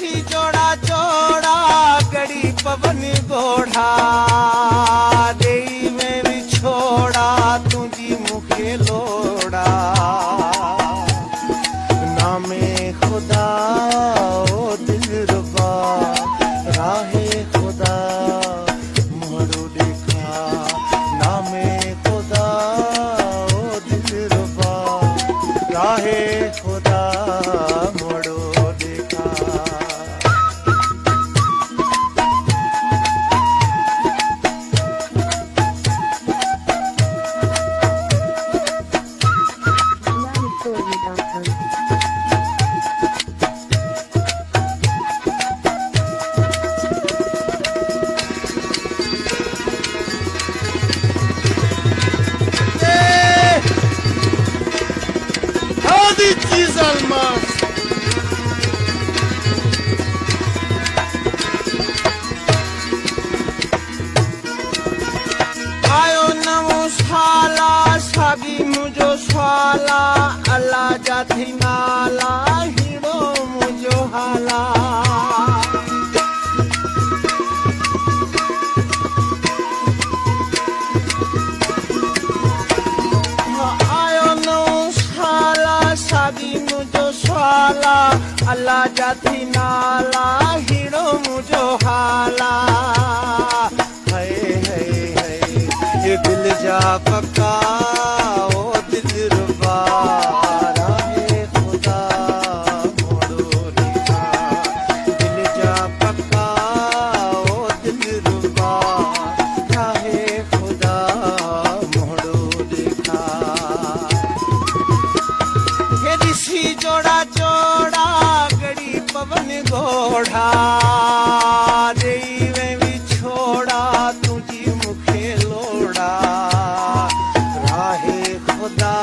दिसी जोड़ा जोड़ा गड़ी पवन गोढ़ा देई में भी छोड़ा तुझी मुखे लोड़ा नामे खुदा ओ दिलरुबा राहे खुदा मोड़ो देखा नामे खुदा ओ दिलरुबा राहे खुदा मोड़ो देखा। आयो नमो साला सागी मुझो साला अल्लाह जाथी नाला हीरो मुझो हाला आयो नमो साला सागी मुझो साला अल्लाह जाथी नाला हीरो मुझो हाला ये दिल जा पक्का ओ दिलरुबा राहे खुदा मोड़ो देखा दिल जा पक्का ओ दिलरुबा राहे खुदा मोड़ो देखा। ये दिसी जोड़ा जोड़ा गड़ी पवन गोढ़ा देई में भी छोड़ा तुझी मुखे लोड़ा राहे खुदा